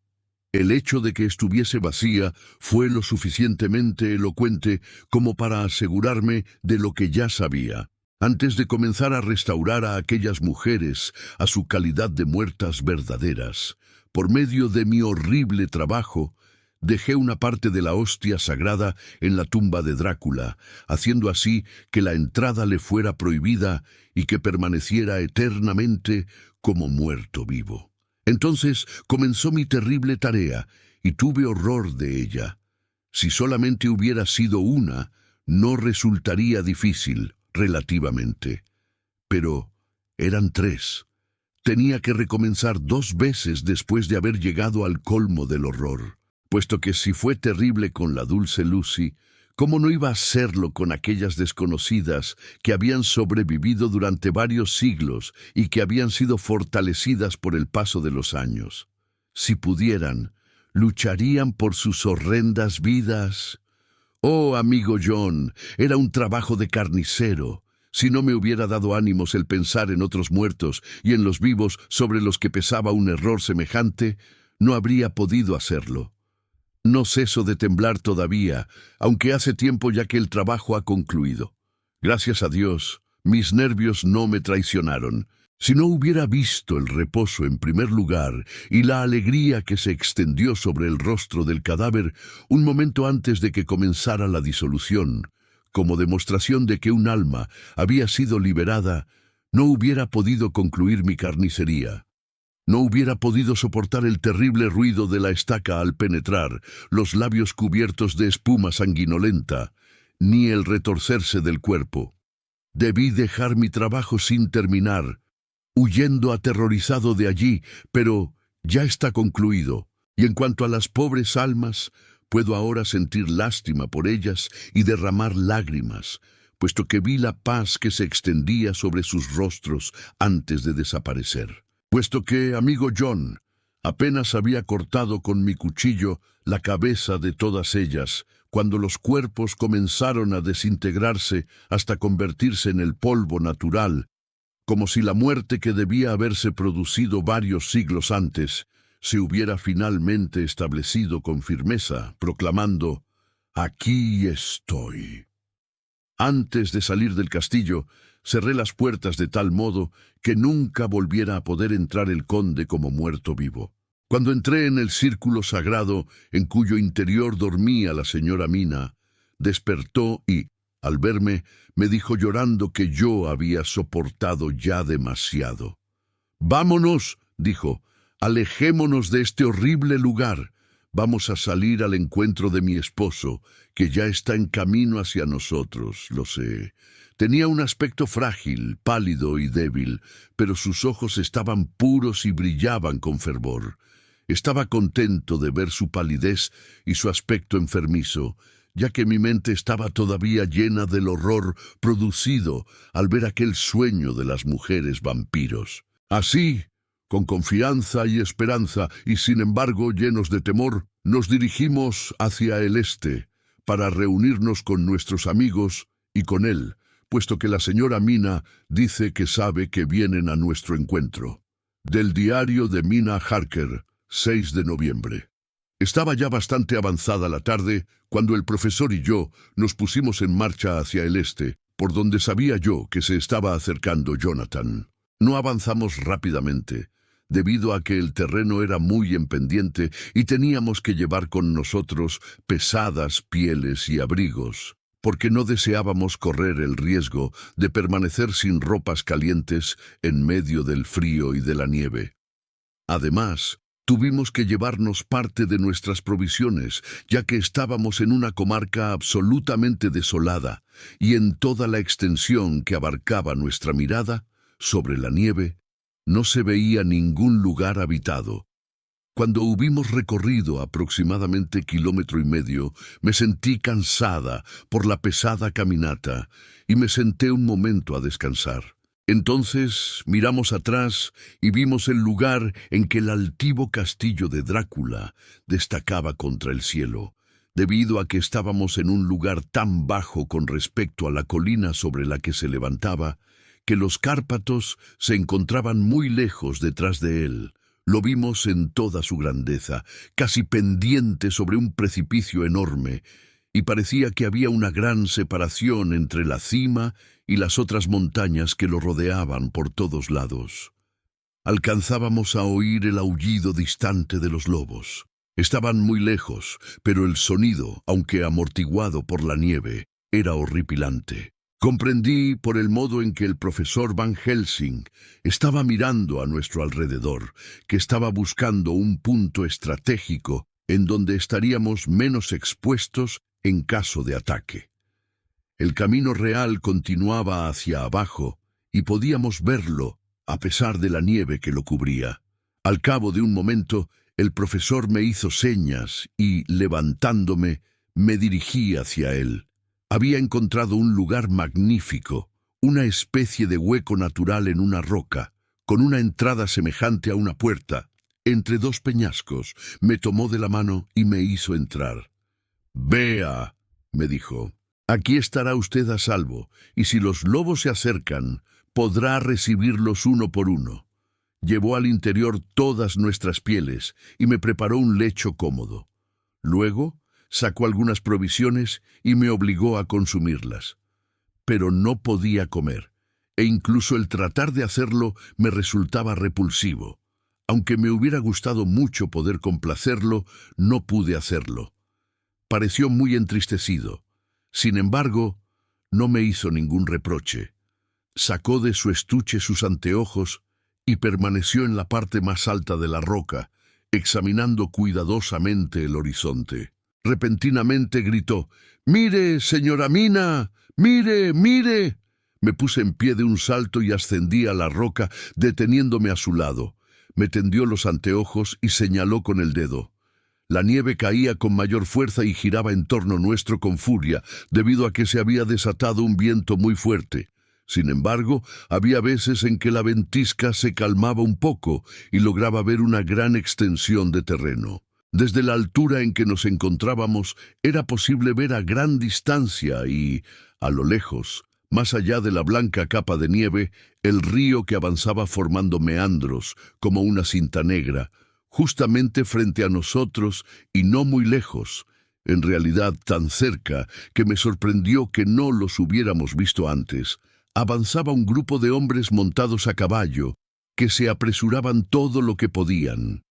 El hecho de que estuviese vacía fue lo suficientemente elocuente como para asegurarme de lo que ya sabía. Antes de comenzar a restaurar a aquellas mujeres a su calidad de muertas verdaderas, por medio de mi horrible trabajo, dejé una parte de la hostia sagrada en la tumba de Drácula, haciendo así que la entrada le fuera prohibida y que permaneciera eternamente como muerto vivo. Entonces comenzó mi terrible tarea y tuve horror de ella. Si solamente hubiera sido una, no resultaría difícil, relativamente. Pero eran 3. Tenía que recomenzar 2 veces después de haber llegado al colmo del horror, puesto que si fue terrible con la dulce Lucy, ¿cómo no iba a serlo con aquellas desconocidas que habían sobrevivido durante varios siglos y que habían sido fortalecidas por el paso de los años? Si pudieran, lucharían por sus horrendas vidas. Oh, amigo John, era un trabajo de carnicero. Si no me hubiera dado ánimos el pensar en otros muertos y en los vivos sobre los que pesaba un error semejante, no habría podido hacerlo. No ceso de temblar todavía, aunque hace tiempo ya que el trabajo ha concluido. Gracias a Dios, mis nervios no me traicionaron. Si no hubiera visto el reposo en primer lugar y la alegría que se extendió sobre el rostro del cadáver un momento antes de que comenzara la disolución, como demostración de que un alma había sido liberada, no hubiera podido concluir mi carnicería. No hubiera podido soportar el terrible ruido de la estaca al penetrar, los labios cubiertos de espuma sanguinolenta, ni el retorcerse del cuerpo. Debí dejar mi trabajo sin terminar, huyendo aterrorizado de allí, pero ya está concluido. Y en cuanto a las pobres almas, puedo ahora sentir lástima por ellas y derramar lágrimas, puesto que vi la paz que se extendía sobre sus rostros antes de desaparecer. Puesto que, amigo John, apenas había cortado con mi cuchillo la cabeza de todas ellas, cuando los cuerpos comenzaron a desintegrarse hasta convertirse en el polvo natural, como si la muerte que debía haberse producido varios siglos antes se hubiera finalmente establecido con firmeza, proclamando: «Aquí estoy». Antes de salir del castillo, cerré las puertas de tal modo que nunca volviera a poder entrar el conde como muerto vivo. Cuando entré en el círculo sagrado en cuyo interior dormía la señora Mina, despertó y, al verme, me dijo llorando que yo había soportado ya demasiado. «Vámonos», dijo, «alejémonos de este horrible lugar. Vamos a salir al encuentro de mi esposo, que ya está en camino hacia nosotros, lo sé». Tenía un aspecto frágil, pálido y débil, pero sus ojos estaban puros y brillaban con fervor. Estaba contento de ver su palidez y su aspecto enfermizo, ya que mi mente estaba todavía llena del horror producido al ver aquel sueño de las mujeres vampiros. Así, con confianza y esperanza, y sin embargo llenos de temor, nos dirigimos hacia el este, para reunirnos con nuestros amigos y con él, puesto que la señora Mina dice que sabe que vienen a nuestro encuentro. Del diario de Mina Harker, 6 de noviembre. Estaba ya bastante avanzada la tarde cuando el profesor y yo nos pusimos en marcha hacia el este, por donde sabía yo que se estaba acercando Jonathan. No avanzamos rápidamente, debido a que el terreno era muy en pendiente y teníamos que llevar con nosotros pesadas pieles y abrigos, porque no deseábamos correr el riesgo de permanecer sin ropas calientes en medio del frío y de la nieve. Además, tuvimos que llevarnos parte de nuestras provisiones, ya que estábamos en una comarca absolutamente desolada, y en toda la extensión que abarcaba nuestra mirada, sobre la nieve, no se veía ningún lugar habitado. Cuando hubimos recorrido aproximadamente 1,5 kilómetros, me sentí cansada por la pesada caminata y me senté un momento a descansar. Entonces miramos atrás y vimos el lugar en que el altivo castillo de Drácula destacaba contra el cielo, debido a que estábamos en un lugar tan bajo con respecto a la colina sobre la que se levantaba, que los Cárpatos se encontraban muy lejos detrás de él. Lo vimos en toda su grandeza, casi pendiente sobre un precipicio enorme, y parecía que había una gran separación entre la cima y las otras montañas que lo rodeaban por todos lados. Alcanzábamos a oír el aullido distante de los lobos. Estaban muy lejos, pero el sonido, aunque amortiguado por la nieve, era horripilante. Comprendí por el modo en que el profesor Van Helsing estaba mirando a nuestro alrededor, que estaba buscando un punto estratégico en donde estaríamos menos expuestos en caso de ataque. El camino real continuaba hacia abajo y podíamos verlo a pesar de la nieve que lo cubría. Al cabo de un momento, el profesor me hizo señas y, levantándome, me dirigí hacia él. Había encontrado un lugar magnífico, una especie de hueco natural en una roca, con una entrada semejante a una puerta. Entre dos peñascos, me tomó de la mano y me hizo entrar. «Vea», me dijo, «aquí estará usted a salvo, y si los lobos se acercan, podrá recibirlos uno por uno». Llevó al interior todas nuestras pieles y me preparó un lecho cómodo. Luego, sacó algunas provisiones y me obligó a consumirlas. Pero no podía comer, e incluso el tratar de hacerlo me resultaba repulsivo. Aunque me hubiera gustado mucho poder complacerlo, no pude hacerlo. Pareció muy entristecido. Sin embargo, no me hizo ningún reproche. Sacó de su estuche sus anteojos y permaneció en la parte más alta de la roca, examinando cuidadosamente el horizonte. Repentinamente gritó: «¡Mire, señora Mina! ¡Mire, mire!». Me puse en pie de un salto y ascendí a la roca, deteniéndome a su lado. Me tendió los anteojos y señaló con el dedo. La nieve caía con mayor fuerza y giraba en torno nuestro con furia, debido a que se había desatado un viento muy fuerte. Sin embargo, había veces en que la ventisca se calmaba un poco y lograba ver una gran extensión de terreno. Desde la altura en que nos encontrábamos, era posible ver a gran distancia y, a lo lejos, más allá de la blanca capa de nieve, el río que avanzaba formando meandros, como una cinta negra, justamente frente a nosotros y no muy lejos, en realidad tan cerca que me sorprendió que no los hubiéramos visto antes. Avanzaba un grupo de hombres montados a caballo, que se apresuraban todo lo que podían.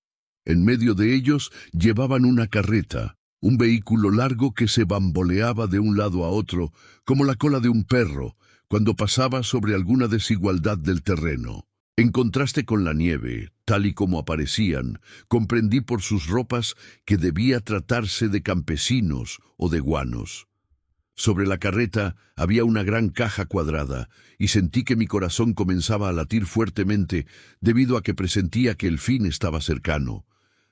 En medio de ellos llevaban una carreta, un vehículo largo que se bamboleaba de un lado a otro, como la cola de un perro, cuando pasaba sobre alguna desigualdad del terreno. En contraste con la nieve, tal y como aparecían, comprendí por sus ropas que debía tratarse de campesinos o de guanos. Sobre la carreta había una gran caja cuadrada, y sentí que mi corazón comenzaba a latir fuertemente debido a que presentía que el fin estaba cercano.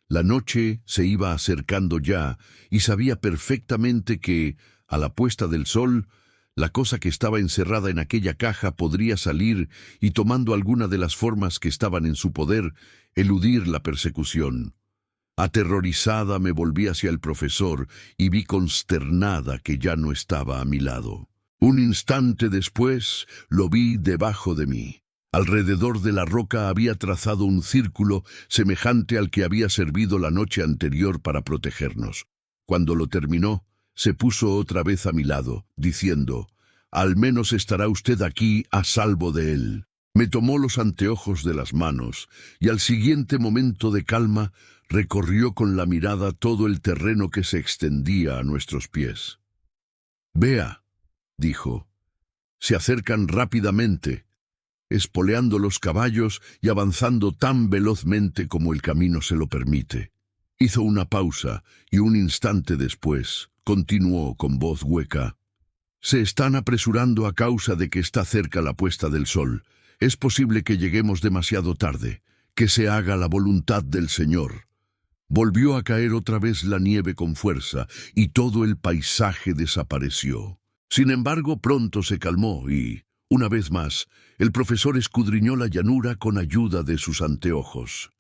La noche se iba acercando ya, y sabía perfectamente que, a la puesta del sol, la cosa que estaba encerrada en aquella caja podría salir y, tomando alguna de las formas que estaban en su poder, eludir la persecución. Aterrorizada me volví hacia el profesor y vi consternada que ya no estaba a mi lado. Un instante después lo vi debajo de mí. Alrededor de la roca había trazado un círculo semejante al que había servido la noche anterior para protegernos. Cuando lo terminó, se puso otra vez a mi lado, diciendo: «Al menos estará usted aquí a salvo de él». Me tomó los anteojos de las manos y al siguiente momento de calma recorrió con la mirada todo el terreno que se extendía a nuestros pies. «Vea», dijo, «se acercan rápidamente, espoleando los caballos y avanzando tan velozmente como el camino se lo permite». Hizo una pausa y un instante después continuó con voz hueca: «Se están apresurando a causa de que está cerca la puesta del sol. Es posible que lleguemos demasiado tarde. Que se haga la voluntad del Señor». Volvió a caer otra vez la nieve con fuerza y todo el paisaje desapareció. Sin embargo, pronto se calmó y, una vez más, el profesor escudriñó la llanura con ayuda de sus anteojos.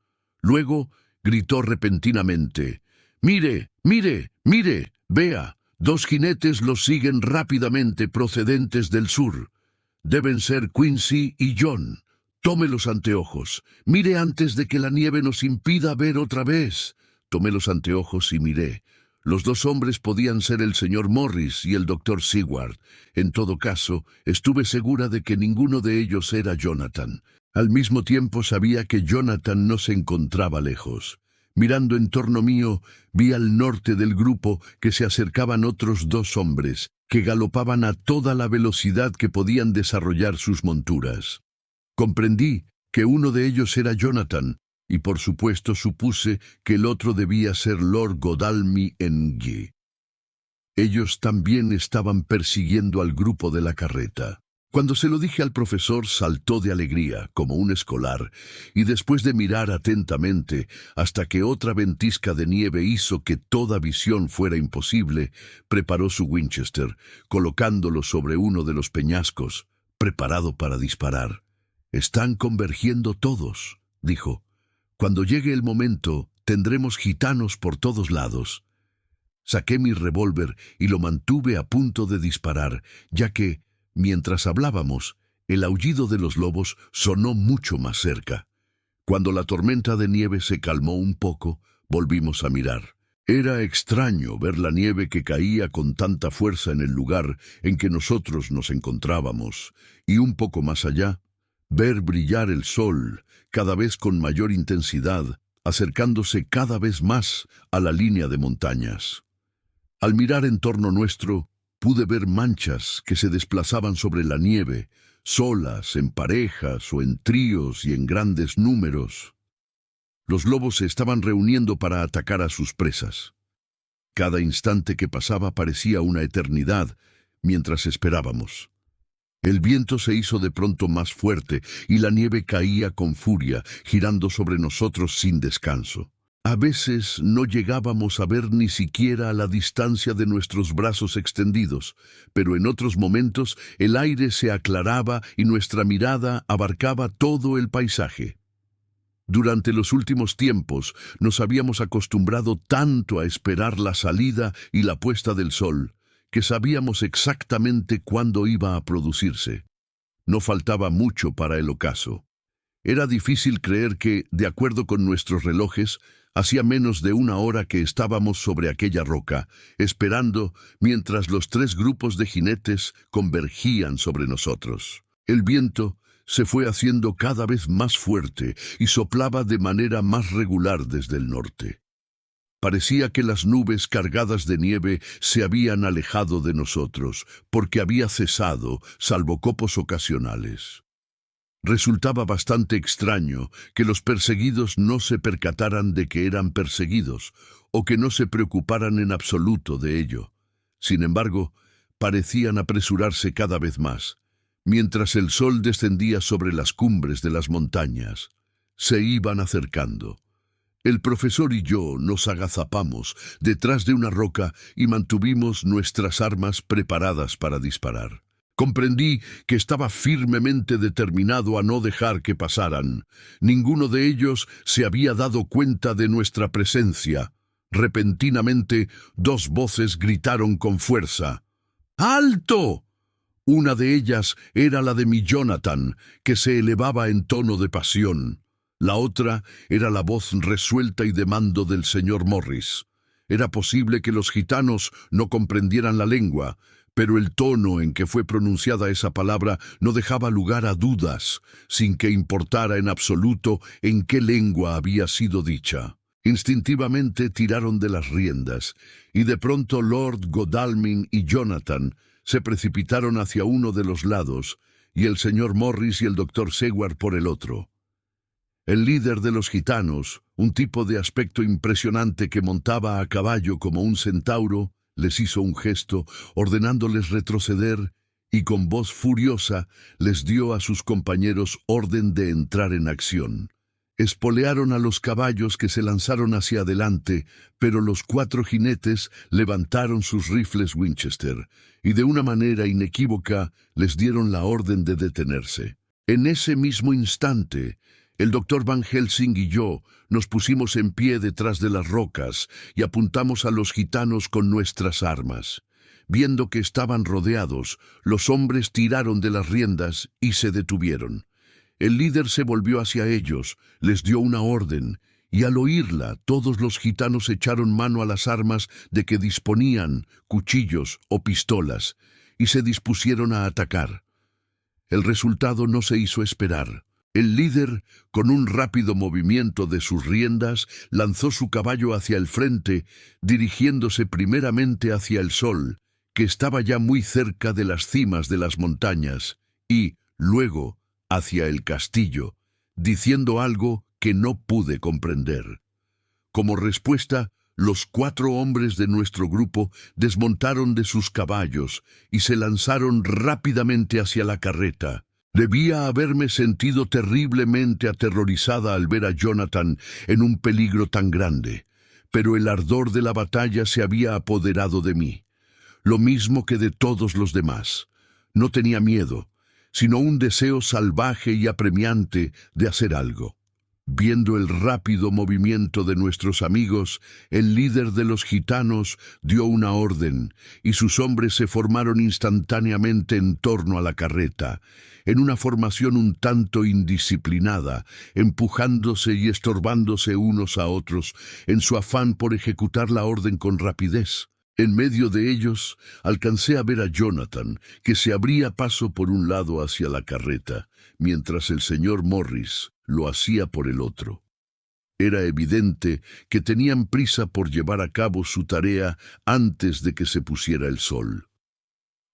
Luego gritó repentinamente: «¡Mire, mire, mire! Vea, 2 jinetes los siguen rápidamente procedentes del sur. Deben ser Quincy y John. Tome los anteojos. Mire antes de que la nieve nos impida ver otra vez». Tomé los anteojos y miré. Los 2 hombres podían ser el señor Morris y el doctor Seward. En todo caso, estuve segura de que ninguno de ellos era Jonathan. Al mismo tiempo sabía que Jonathan no se encontraba lejos. Mirando en torno mío, vi al norte del grupo que se acercaban otros 2 hombres, que galopaban a toda la velocidad que podían desarrollar sus monturas. Comprendí que uno de ellos era Jonathan, y por supuesto supuse que el otro debía ser Lord Godalming Ng. Ellos también estaban persiguiendo al grupo de la carreta. Cuando se lo dije al profesor, saltó de alegría, como un escolar, y después de mirar atentamente hasta que otra ventisca de nieve hizo que toda visión fuera imposible, preparó su Winchester, colocándolo sobre uno de los peñascos, preparado para disparar. «Están convergiendo todos», dijo. «Cuando llegue el momento, tendremos gitanos por todos lados». Saqué mi revólver y lo mantuve a punto de disparar, ya que, mientras hablábamos, el aullido de los lobos sonó mucho más cerca. Cuando la tormenta de nieve se calmó un poco, volvimos a mirar. Era extraño ver la nieve que caía con tanta fuerza en el lugar en que nosotros nos encontrábamos, y un poco más allá, ver brillar el sol, cada vez con mayor intensidad, acercándose cada vez más a la línea de montañas. Al mirar en torno nuestro, pude ver manchas que se desplazaban sobre la nieve, solas, en parejas o en tríos y en grandes números. Los lobos se estaban reuniendo para atacar a sus presas. Cada instante que pasaba parecía una eternidad mientras esperábamos. El viento se hizo de pronto más fuerte y la nieve caía con furia, girando sobre nosotros sin descanso. A veces no llegábamos a ver ni siquiera a la distancia de nuestros brazos extendidos, pero en otros momentos el aire se aclaraba y nuestra mirada abarcaba todo el paisaje. Durante los últimos tiempos nos habíamos acostumbrado tanto a esperar la salida y la puesta del sol, que sabíamos exactamente cuándo iba a producirse. No faltaba mucho para el ocaso. Era difícil creer que, de acuerdo con nuestros relojes, hacía menos de una hora que estábamos sobre aquella roca, esperando mientras los 3 grupos de jinetes convergían sobre nosotros. El viento se fue haciendo cada vez más fuerte y soplaba de manera más regular desde el norte. Parecía que las nubes cargadas de nieve se habían alejado de nosotros, porque había cesado, salvo copos ocasionales. Resultaba bastante extraño que los perseguidos no se percataran de que eran perseguidos, o que no se preocuparan en absoluto de ello. Sin embargo, parecían apresurarse cada vez más. Mientras el sol descendía sobre las cumbres de las montañas, se iban acercando. El profesor y yo nos agazapamos detrás de una roca y mantuvimos nuestras armas preparadas para disparar. Comprendí que estaba firmemente determinado a no dejar que pasaran. Ninguno de ellos se había dado cuenta de nuestra presencia. Repentinamente, 2 voces gritaron con fuerza. ¡Alto! Una de ellas era la de mi Jonathan, que se elevaba en tono de pasión. La otra era la voz resuelta y de mando del señor Morris. Era posible que los gitanos no comprendieran la lengua, pero el tono en que fue pronunciada esa palabra no dejaba lugar a dudas, sin que importara en absoluto en qué lengua había sido dicha. Instintivamente tiraron de las riendas, y de pronto Lord Godalming y Jonathan se precipitaron hacia uno de los lados, y el señor Morris y el doctor Seward por el otro. El líder de los gitanos, un tipo de aspecto impresionante que montaba a caballo como un centauro, les hizo un gesto, ordenándoles retroceder, y con voz furiosa les dio a sus compañeros orden de entrar en acción. Espolearon a los caballos que se lanzaron hacia adelante, pero los 4 jinetes levantaron sus rifles Winchester, y de una manera inequívoca les dieron la orden de detenerse. En ese mismo instante, el doctor Van Helsing y yo nos pusimos en pie detrás de las rocas y apuntamos a los gitanos con nuestras armas. Viendo que estaban rodeados, los hombres tiraron de las riendas y se detuvieron. El líder se volvió hacia ellos, les dio una orden, y al oírla todos los gitanos echaron mano a las armas de que disponían, cuchillos o pistolas, y se dispusieron a atacar. El resultado no se hizo esperar. El líder, con un rápido movimiento de sus riendas, lanzó su caballo hacia el frente, dirigiéndose primeramente hacia el sol, que estaba ya muy cerca de las cimas de las montañas, y, luego, hacia el castillo, diciendo algo que no pude comprender. Como respuesta, los 4 hombres de nuestro grupo desmontaron de sus caballos y se lanzaron rápidamente hacia la carreta. Debía haberme sentido terriblemente aterrorizada al ver a Jonathan en un peligro tan grande, pero el ardor de la batalla se había apoderado de mí, lo mismo que de todos los demás. No tenía miedo, sino un deseo salvaje y apremiante de hacer algo. Viendo el rápido movimiento de nuestros amigos, el líder de los gitanos dio una orden, y sus hombres se formaron instantáneamente en torno a la carreta, en una formación un tanto indisciplinada, empujándose y estorbándose unos a otros en su afán por ejecutar la orden con rapidez. En medio de ellos alcancé a ver a Jonathan, que se abría paso por un lado hacia la carreta, mientras el señor Morris lo hacía por el otro. Era evidente que tenían prisa por llevar a cabo su tarea antes de que se pusiera el sol.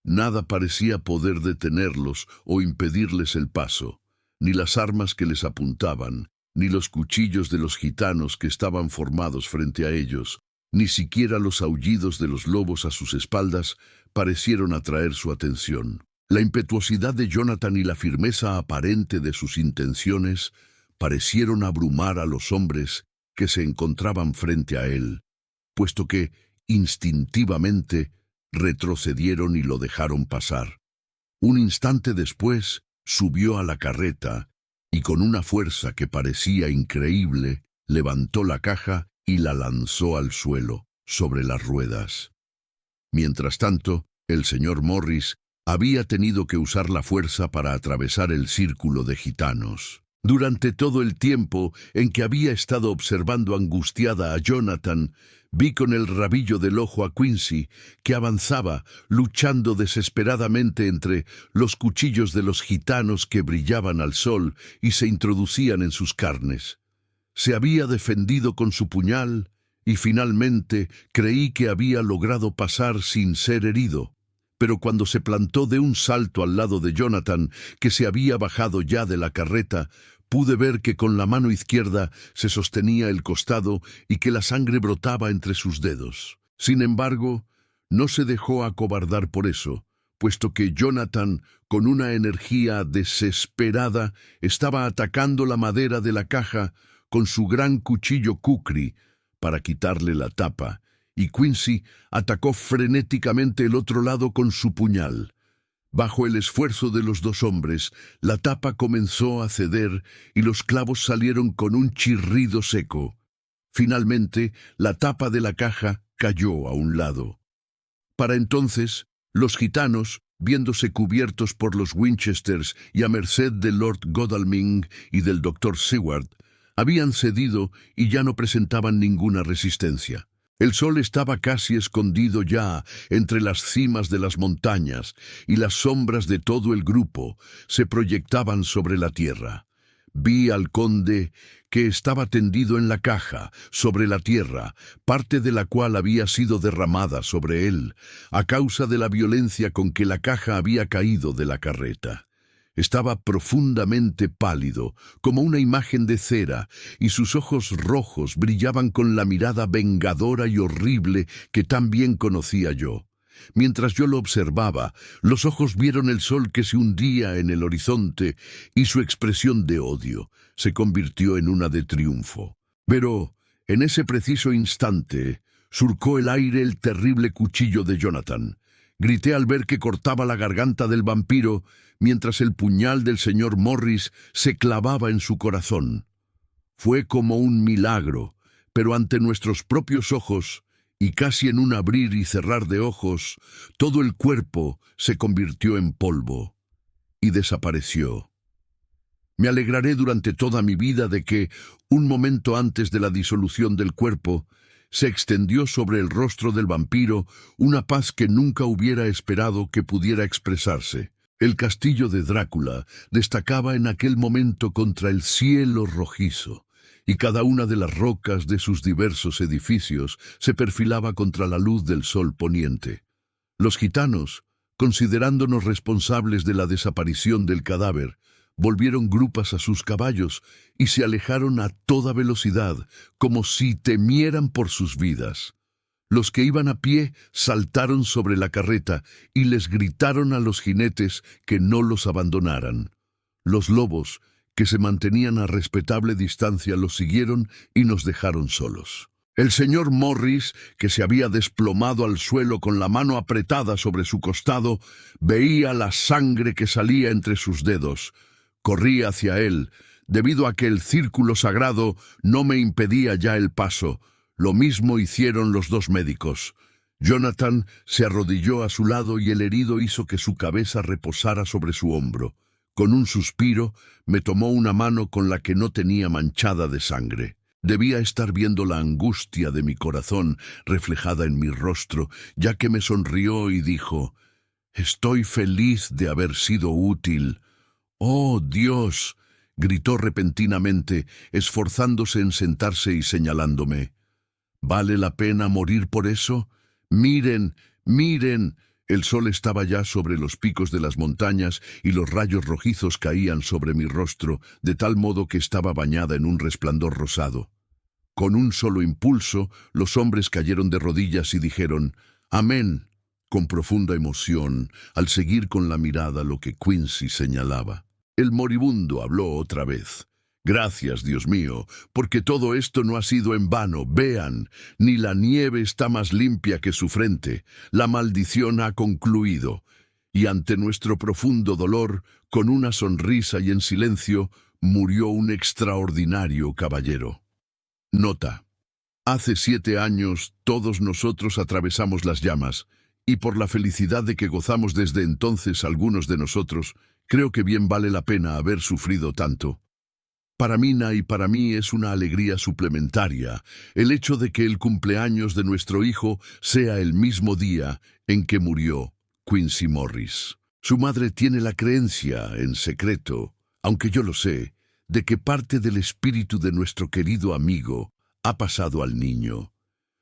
Nada parecía poder detenerlos o impedirles el paso, ni las armas que les apuntaban, ni los cuchillos de los gitanos que estaban formados frente a ellos, ni siquiera los aullidos de los lobos a sus espaldas parecieron atraer su atención. La impetuosidad de Jonathan y la firmeza aparente de sus intenciones parecieron abrumar a los hombres que se encontraban frente a él, puesto que, instintivamente, retrocedieron y lo dejaron pasar. Un instante después, subió a la carreta y con una fuerza que parecía increíble, levantó la caja y la lanzó al suelo, sobre las ruedas. Mientras tanto, el señor Morris había tenido que usar la fuerza para atravesar el círculo de gitanos. Durante todo el tiempo en que había estado observando angustiada a Jonathan, vi con el rabillo del ojo a Quincy, que avanzaba, luchando desesperadamente entre los cuchillos de los gitanos que brillaban al sol y se introducían en sus carnes. Se había defendido con su puñal y finalmente creí que había logrado pasar sin ser herido. Pero cuando se plantó de un salto al lado de Jonathan, que se había bajado ya de la carreta, pude ver que con la mano izquierda se sostenía el costado y que la sangre brotaba entre sus dedos. Sin embargo, no se dejó acobardar por eso, puesto que Jonathan, con una energía desesperada, estaba atacando la madera de la caja con su gran cuchillo kukri para quitarle la tapa, y Quincy atacó frenéticamente el otro lado con su puñal. Bajo el esfuerzo de los dos hombres, la tapa comenzó a ceder y los clavos salieron con un chirrido seco. Finalmente, la tapa de la caja cayó a un lado. Para entonces, los gitanos, viéndose cubiertos por los Winchesters y a merced del Lord Godalming y del Dr. Seward, habían cedido y ya no presentaban ninguna resistencia. El sol estaba casi escondido ya entre las cimas de las montañas y las sombras de todo el grupo se proyectaban sobre la tierra. Vi al conde que estaba tendido en la caja, sobre la tierra, parte de la cual había sido derramada sobre él, a causa de la violencia con que la caja había caído de la carreta. Estaba profundamente pálido, como una imagen de cera, y sus ojos rojos brillaban con la mirada vengadora y horrible que tan bien conocía yo. Mientras yo lo observaba, los ojos vieron el sol que se hundía en el horizonte y su expresión de odio se convirtió en una de triunfo. Pero, en ese preciso instante, surcó el aire el terrible cuchillo de Jonathan. Grité al ver que cortaba la garganta del vampiro, mientras el puñal del señor Morris se clavaba en su corazón. Fue como un milagro, pero ante nuestros propios ojos, y casi en un abrir y cerrar de ojos, todo el cuerpo se convirtió en polvo y desapareció. Me alegraré durante toda mi vida de que, un momento antes de la disolución del cuerpo, se extendió sobre el rostro del vampiro una paz que nunca hubiera esperado que pudiera expresarse. El castillo de Drácula destacaba en aquel momento contra el cielo rojizo, y cada una de las rocas de sus diversos edificios se perfilaba contra la luz del sol poniente. Los gitanos, considerándonos responsables de la desaparición del cadáver, volvieron grupas a sus caballos y se alejaron a toda velocidad, como si temieran por sus vidas. Los que iban a pie saltaron sobre la carreta y les gritaron a los jinetes que no los abandonaran. Los lobos, que se mantenían a respetable distancia, los siguieron y nos dejaron solos. El señor Morris, que se había desplomado al suelo con la mano apretada sobre su costado, veía la sangre que salía entre sus dedos. Corrí hacia él, debido a que el círculo sagrado no me impedía ya el paso. Lo mismo hicieron los dos médicos. Jonathan se arrodilló a su lado y el herido hizo que su cabeza reposara sobre su hombro. Con un suspiro, me tomó una mano con la que no tenía manchada de sangre. Debía estar viendo la angustia de mi corazón reflejada en mi rostro, ya que me sonrió y dijo: «Estoy feliz de haber sido útil». «¡Oh, Dios!», gritó repentinamente, esforzándose en sentarse y señalándome. «¿Vale la pena morir por eso? Miren, miren, El sol estaba ya sobre los picos de las montañas y los rayos rojizos caían sobre mi rostro, de tal modo que estaba bañada en un resplandor rosado. Con un solo impulso, los hombres cayeron de rodillas y dijeron «Amén», con profunda emoción, al seguir con la mirada lo que Quincy señalaba. El moribundo habló otra vez. «Gracias, Dios mío, porque todo esto no ha sido en vano. Vean, ni la nieve está más limpia que su frente. La maldición ha concluido». Y ante nuestro profundo dolor, con una sonrisa y en silencio, murió un extraordinario caballero. Nota. Hace 7 años todos nosotros atravesamos las llamas, y por la felicidad de que gozamos desde entonces algunos de nosotros, creo que bien vale la pena haber sufrido tanto. Para Mina y para mí es una alegría suplementaria el hecho de que el cumpleaños de nuestro hijo sea el mismo día en que murió Quincy Morris. Su madre tiene la creencia, en secreto, aunque yo lo sé, de que parte del espíritu de nuestro querido amigo ha pasado al niño.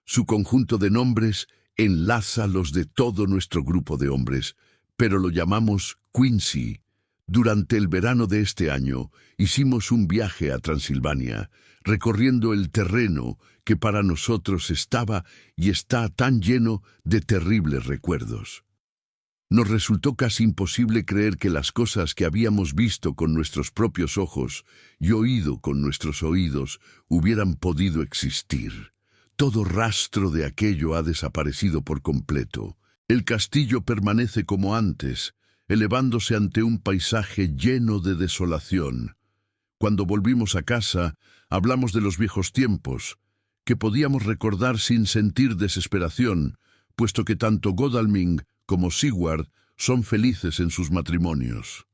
Su conjunto de nombres enlaza los de todo nuestro grupo de hombres, pero lo llamamos Quincy. Durante el verano de este año hicimos un viaje a Transilvania, recorriendo el terreno que para nosotros estaba y está tan lleno de terribles recuerdos. Nos resultó casi imposible creer que las cosas que habíamos visto con nuestros propios ojos y oído con nuestros oídos hubieran podido existir. Todo rastro de aquello ha desaparecido por completo. El castillo permanece como antes, elevándose ante un paisaje lleno de desolación. Cuando volvimos a casa, hablamos de los viejos tiempos, que podíamos recordar sin sentir desesperación, puesto que tanto Godalming como Sigward son felices en sus matrimonios.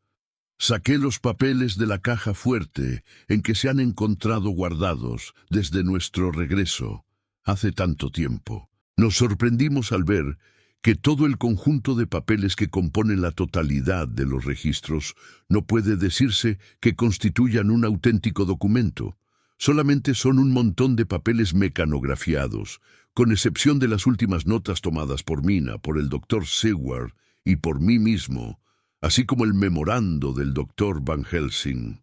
Saqué los papeles de la caja fuerte en que se han encontrado guardados desde nuestro regreso, hace tanto tiempo. Nos sorprendimos al ver que todo el conjunto de papeles que componen la totalidad de los registros no puede decirse que constituyan un auténtico documento. Solamente son un montón de papeles mecanografiados, con excepción de las últimas notas tomadas por Mina, por el Dr. Sigward y por mí mismo, así como el memorando del Dr. Van Helsing.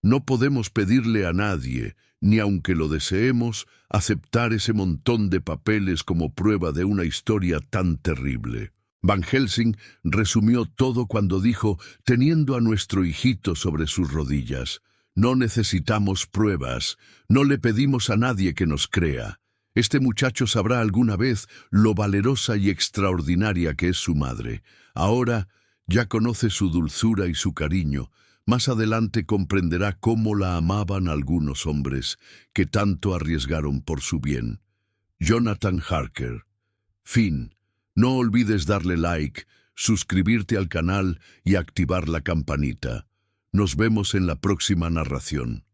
No podemos pedirle a nadie, ni aunque lo deseemos, aceptar ese montón de papeles como prueba de una historia tan terrible. Van Helsing resumió todo cuando dijo, teniendo a nuestro hijito sobre sus rodillas, no necesitamos pruebas, no le pedimos a nadie que nos crea. Este muchacho sabrá alguna vez lo valerosa y extraordinaria que es su madre. Ahora ya conoce su dulzura y su cariño. Más adelante comprenderá cómo la amaban algunos hombres que tanto arriesgaron por su bien. Jonathan Harker. Fin. No olvides darle like, suscribirte al canal y activar la campanita. Nos vemos en la próxima narración.